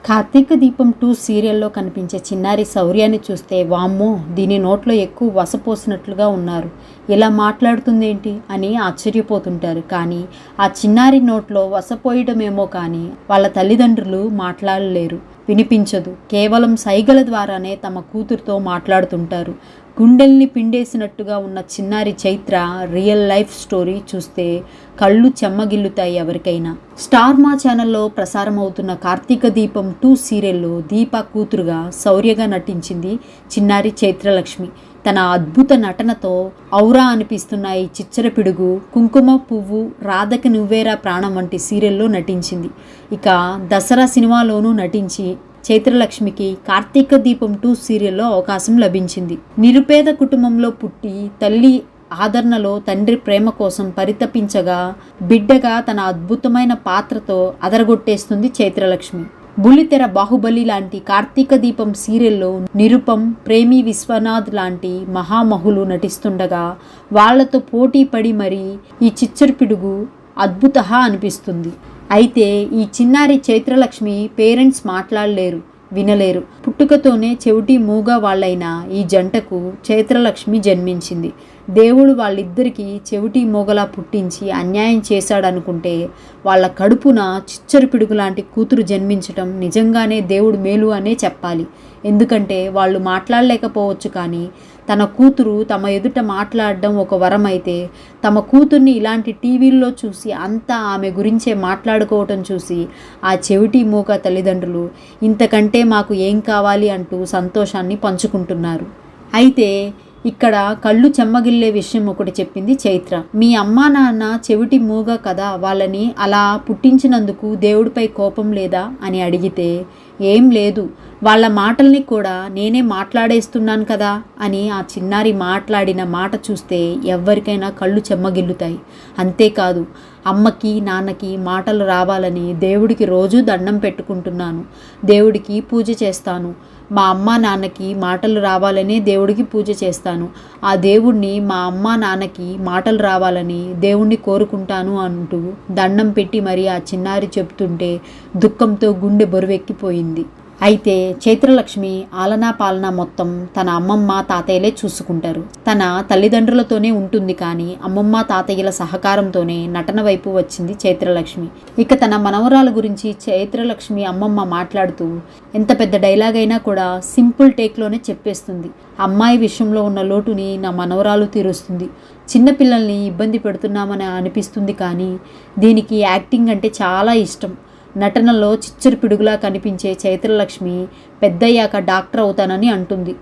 కార్తీక దీపం 2 సీరియల్లో కనిపించే చిన్నారి శౌర్యాన్ని చూస్తే వామ్మో దీని నోట్లో ఎక్కువ వసపోసినట్లుగా ఉన్నారు, ఇలా మాట్లాడుతుందేంటి అని ఆశ్చర్యపోతుంటారు. కానీ ఆ చిన్నారి నోట్లో వసపోయడమేమో కానీ వాళ్ళ తల్లిదండ్రులు మాట్లాడలేరు, వినిపించదు. కేవలం సైగల ద్వారానే తమ కూతురుతో మాట్లాడుతుంటారు. గుండెల్ని పిండేసినట్టుగా ఉన్న చిన్నారి చైత్ర రియల్ లైఫ్ స్టోరీ చూస్తే కళ్ళు చెమ్మగిల్లుతాయి ఎవరికైనా. స్టార్ మా ఛానల్లో ప్రసారం అవుతున్న కార్తీక దీపం 2 సీరియల్లో దీప కూతురుగా శౌర్యగా నటించింది చిన్నారి చైత్రలక్ష్మి. తన అద్భుత నటనతో ఔరా అనిపిస్తున్న ఈ చిచ్చర పిడుగు, కుంకుమ పువ్వు, రాధకి నువ్వేరా ప్రాణం వంటి సీరియల్లో నటించింది. ఇక దసరా సినిమాలోనూ నటించి చైత్రలక్ష్మికి కార్తీక దీపం 2 సీరియల్లో అవకాశం లభించింది. నిరుపేద కుటుంబంలో పుట్టి తల్లి ఆదరణలో తండ్రి ప్రేమ కోసం పరితపించగా బిడ్డగా తన అద్భుతమైన పాత్రతో అదరగొట్టేస్తుంది చైత్రలక్ష్మి. బుల్లితెర బాహుబలి లాంటి కార్తీక దీపం సీరియల్లో నిరుపం, ప్రేమి విశ్వనాథ్ లాంటి మహామహులు నటిస్తుండగా వాళ్లతో పోటీ పడి మరీ ఈ చిచ్చరి పిడుగు అద్భుతహ అనిపిస్తుంది. అయితే ఈ చిన్నారి చైత్రలక్ష్మి పేరెంట్స్ మాట్లాడలేరు, వినలేరు. పుట్టుకతోనే చెవిటి మూగ వాళ్ళైన ఈ జంటకు చైత్రలక్ష్మి జన్మించింది. దేవుడు వాళ్ళిద్దరికీ చెవిటి మూగలా పుట్టించి అన్యాయం చేశాడనుకుంటే వాళ్ళ కడుపున చిచ్చరి పిడుగు లాంటి కూతురు జన్మించటం నిజంగానే దేవుడు మేలు అనే చెప్పాలి. ఎందుకంటే వాళ్ళు మాట్లాడలేకపోవచ్చు, కానీ తన కూతురు తమ ఎదుట మాట్లాడడం ఒక వరం అయితే తమ కూతుర్ని ఇలాంటి టీవీల్లో చూసి అంతా ఆమె గురించే మాట్లాడుకోవటం చూసి ఆ చెవిటి మూగ తల్లిదండ్రులు ఇంతకంటే మాకు ఏం కావాలి అంటూ సంతోషాన్ని పంచుకుంటున్నారు. అయితే ఇక్కడ కళ్ళు చెమ్మగిల్లే విషయం ఒకటి చెప్పింది చైత్ర. మీ అమ్మా నాన్న చెవిటి మూగ కదా, వాళ్ళని అలా పుట్టించినందుకు దేవుడిపై కోపం లేదా అని అడిగితే ఏం లేదు, వాళ్ళ మాటల్ని కూడా నేనే మాట్లాడేస్తున్నాను కదా అని ఆ చిన్నారి మాట్లాడిన మాట చూస్తే ఎవరికైనా కళ్ళు చెమ్మగిల్లుతాయి. అంతేకాదు, అమ్మకి నాన్నకి మాటలు రావాలని దేవుడికి రోజూ దండం పెట్టుకుంటున్నాను, దేవుడికి పూజ చేస్తాను, మా అమ్మ నాన్నకి మాటలు రావాలని దేవుడికి పూజ చేస్తాను, ఆ దేవుణ్ణి మా అమ్మ నాన్నకి మాటలు రావాలని దేవుణ్ణి కోరుకుంటాను అంటూ దండం పెట్టి మరి ఆ చిన్నారి చెప్తుంటే దుఃఖంతో గుండె బరువెక్కిపోయింది. అయితే చైత్రలక్ష్మి ఆలనా పాలన మొత్తం తన అమ్మమ్మ తాతయ్యలే చూసుకుంటారు. తన తల్లిదండ్రులతోనే ఉంటుంది, కానీ అమ్మమ్మ తాతయ్యల సహకారంతోనే నటన వైపు వచ్చింది చైత్రలక్ష్మి. ఇక తన మనవరాల గురించి చైత్రలక్ష్మి అమ్మమ్మ మాట్లాడుతూ ఎంత పెద్ద డైలాగ్ అయినా కూడా సింపుల్ టేక్లోనే చెప్పేస్తుంది. అమ్మాయి విషయంలో ఉన్న లోటుని నా మనవరాలు తీరుస్తుంది. చిన్నపిల్లల్ని ఇబ్బంది పెడుతున్నామని అనిపిస్తుంది, కానీ దీనికి యాక్టింగ్ అంటే చాలా ఇష్టం. నటనలో చిచ్చరి పిడుగులా కనిపించే చైత్రలక్ష్మి పెద్దయ్యాక డాక్టర్ అవుతానని అంటుంది.